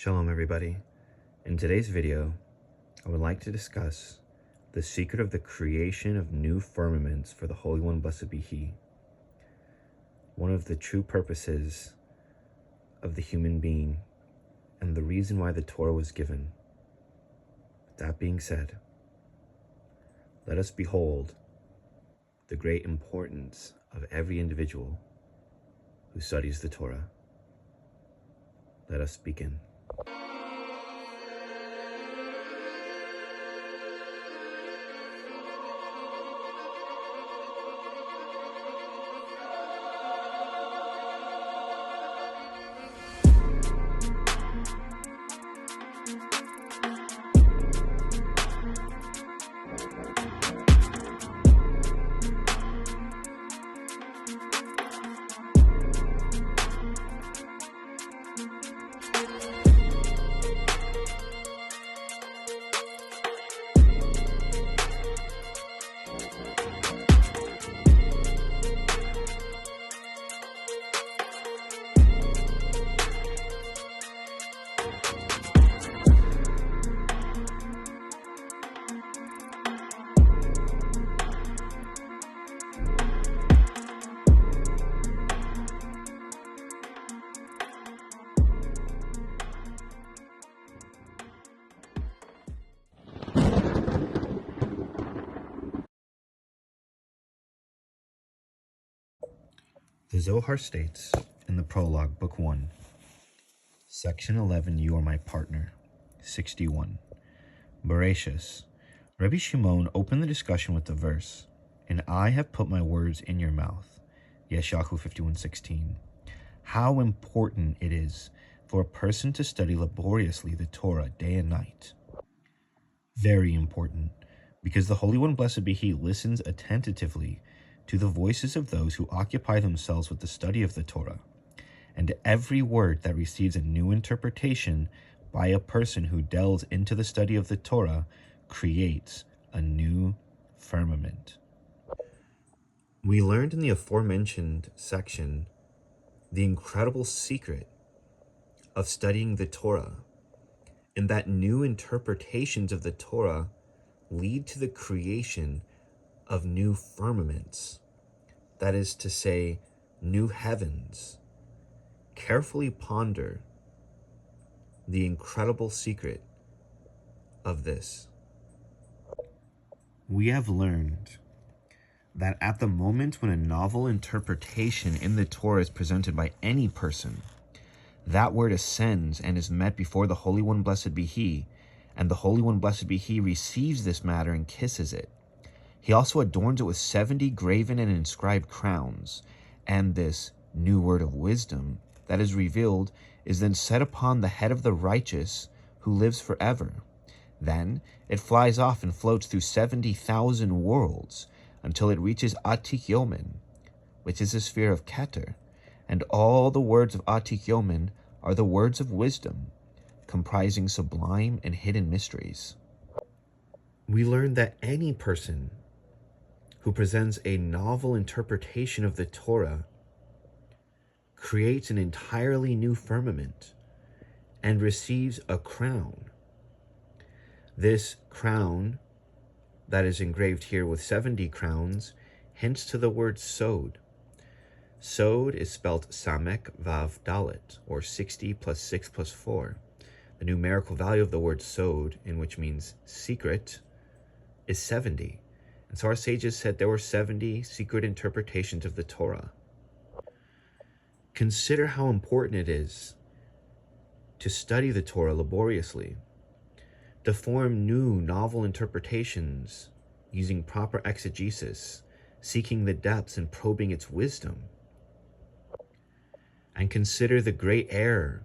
Shalom everybody. In today's video, I would like to discuss the secret of the creation of new firmaments for the Holy One, blessed be He. One of the true purposes of the human being and the reason why the Torah was given. That being said, let us behold the great importance of every individual who studies the Torah. Let us begin. The Zohar states in the prologue, Book 1, Section 11, You are my partner, 61. Bereshis, Rabbi Shimon opened the discussion with the verse, and I have put my words in your mouth, Yeshayahu 51:16. How important it is for a person to study laboriously the Torah day and night. Very important, because the Holy One, blessed be He, listens attentively to the voices of those who occupy themselves with the study of the Torah, and every word that receives a new interpretation by a person who delves into the study of the Torah creates a new firmament. We learned in the aforementioned section the incredible secret of studying the Torah, and that new interpretations of the Torah lead to the creation of new firmaments, that is to say, new heavens. Carefully ponder the incredible secret of this. We have learned that at the moment when a novel interpretation in the Torah is presented by any person, that word ascends and is met before the Holy One, blessed be He, and the Holy One, blessed be He, receives this matter and kisses it. He also adorns it with 70 graven and inscribed crowns, and this new word of wisdom that is revealed is then set upon the head of the righteous who lives forever. Then it flies off and floats through 70,000 worlds until it reaches Atik Yomen, which is the sphere of Keter, and all the words of Atik Yomen are the words of wisdom, comprising sublime and hidden mysteries. We learn that any person who presents a novel interpretation of the Torah creates an entirely new firmament and receives a crown. This crown that is engraved here with 70 crowns hints to the word Sod. Sod is spelt Samek Vav Dalet, or 60 plus 6 plus 4. The numerical value of the word Sod, in which means secret, is 70. And so our sages said there were 70 secret interpretations of the Torah. Consider how important it is to study the Torah laboriously, to form new novel interpretations using proper exegesis, seeking the depths and probing its wisdom. And consider the great error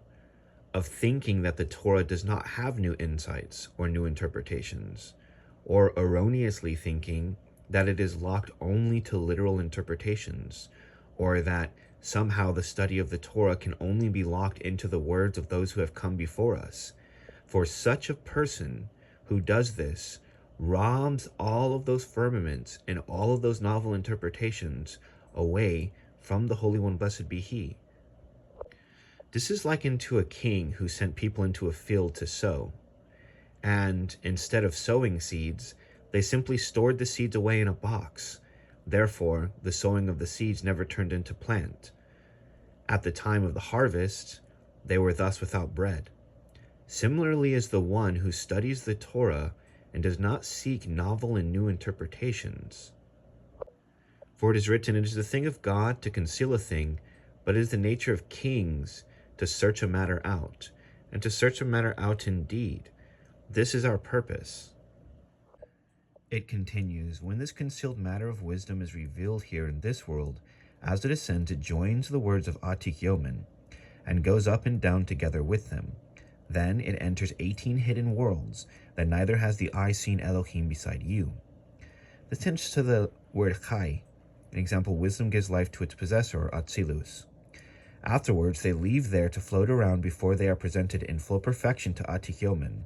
of thinking that the Torah does not have new insights or new interpretations, or erroneously thinking that it is locked only to literal interpretations, or that somehow the study of the Torah can only be locked into the words of those who have come before us. For such a person who does this robs all of those firmaments and all of those novel interpretations away from the Holy One, blessed be He. This is likened to a king who sent people into a field to sow. And instead of sowing seeds, they simply stored the seeds away in a box. Therefore, the sowing of the seeds never turned into plant. At the time of the harvest, they were thus without bread. Similarly is the one who studies the Torah and does not seek novel and new interpretations. For it is written, it is the thing of God to conceal a thing, but it is the nature of kings to search a matter out, and to search a matter out indeed. This is our purpose. It continues, when this concealed matter of wisdom is revealed here in this world, as it ascends, it joins the words of Atik Yomen, and goes up and down together with them. Then it enters 18 hidden worlds, that neither has the eye seen Elohim beside you. This tends to the word Chai. An example, wisdom gives life to its possessor, or Atzilus. Afterwards, they leave there to float around before they are presented in full perfection to Atik Yomen.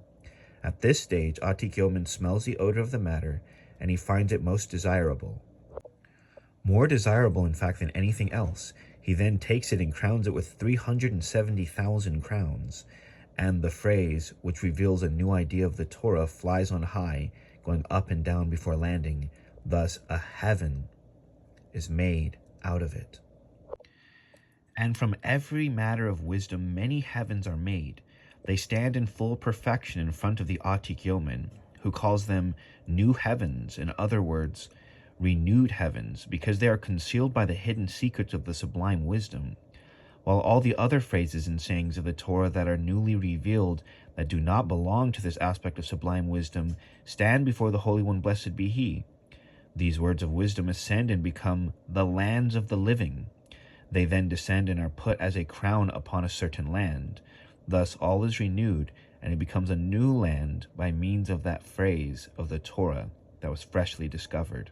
At this stage, Atik Yomen smells the odor of the matter, and he finds it most desirable. More desirable, in fact, than anything else. He then takes it and crowns it with 370,000 crowns. And the phrase, which reveals a new idea of the Torah, flies on high, going up and down before landing. Thus, a heaven is made out of it. And from every matter of wisdom, many heavens are made. They stand in full perfection in front of the Atik Yomen, who calls them new heavens, in other words, renewed heavens, because they are concealed by the hidden secrets of the sublime wisdom, while all the other phrases and sayings of the Torah that are newly revealed, that do not belong to this aspect of sublime wisdom, stand before the Holy One, blessed be He. These words of wisdom ascend and become the lands of the living. They then descend and are put as a crown upon a certain land. Thus all is renewed, and it becomes a new land by means of that phrase of the Torah that was freshly discovered.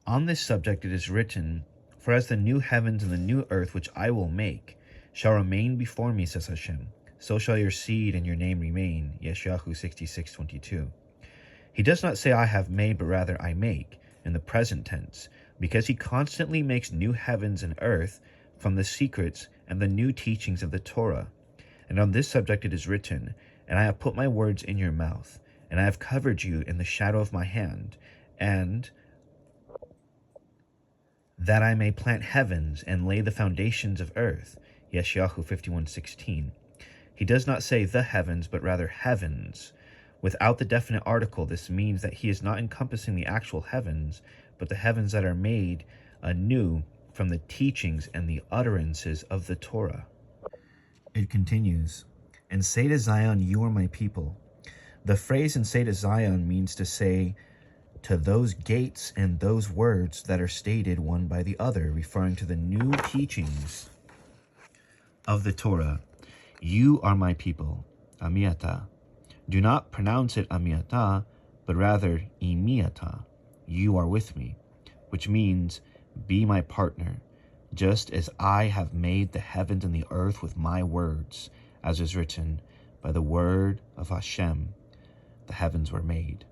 On this subject it is written, for as the new heavens and the new earth which I will make shall remain before me, says Hashem, so shall your seed and your name remain. Yeshayahu 66:22. He does not say I have made, but rather I make, in the present tense, because he constantly makes new heavens and earth from the secrets and the new teachings of the Torah. And on this subject it is written, and I have put my words in your mouth, and I have covered you in the shadow of my hand, and that I may plant heavens and lay the foundations of earth. Yeshayahu 51:16. He does not say the heavens, but rather heavens. Without the definite article, this means that he is not encompassing the actual heavens, but the heavens that are made anew from the teachings and the utterances of the Torah. It continues, and say to Zion, you are my people. The phrase and say to Zion means to say to those gates and those words that are stated one by the other, referring to the new teachings of the Torah. You are my people, Amiata. Do not pronounce it Amiata, but rather Imiata. You are with me, which means be my partner, just as I have made the heavens and the earth with my words, as is written, by the word of Hashem, the heavens were made.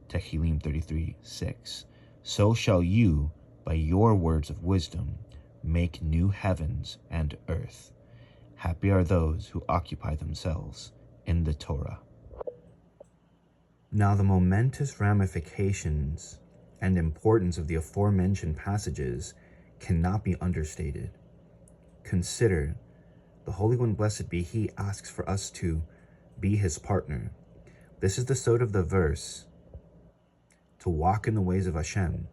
Tehillim 33:6. So shall you, by your words of wisdom, make new heavens and earth. Happy are those who occupy themselves in the Torah. Now the momentous ramifications and importance of the aforementioned passages cannot be understated. Consider, the Holy One, blessed be He, asks for us to be His partner. This is the sod of the verse, to walk in the ways of Hashem.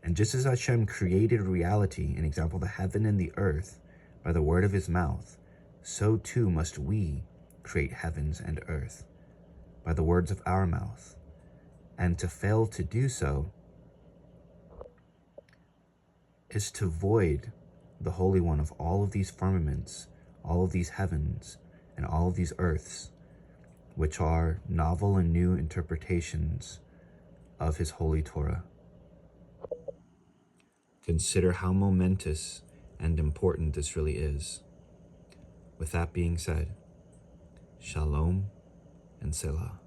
And just as Hashem created reality, an example, the heaven and the earth, by the word of His mouth, so too must we create heavens and earth by the words of our mouth. And to fail to do so is to void the Holy One of all of these firmaments, all of these heavens, and all of these earths, which are novel and new interpretations of His holy Torah. Consider how momentous and important this really is. With that being said, Shalom and Selah.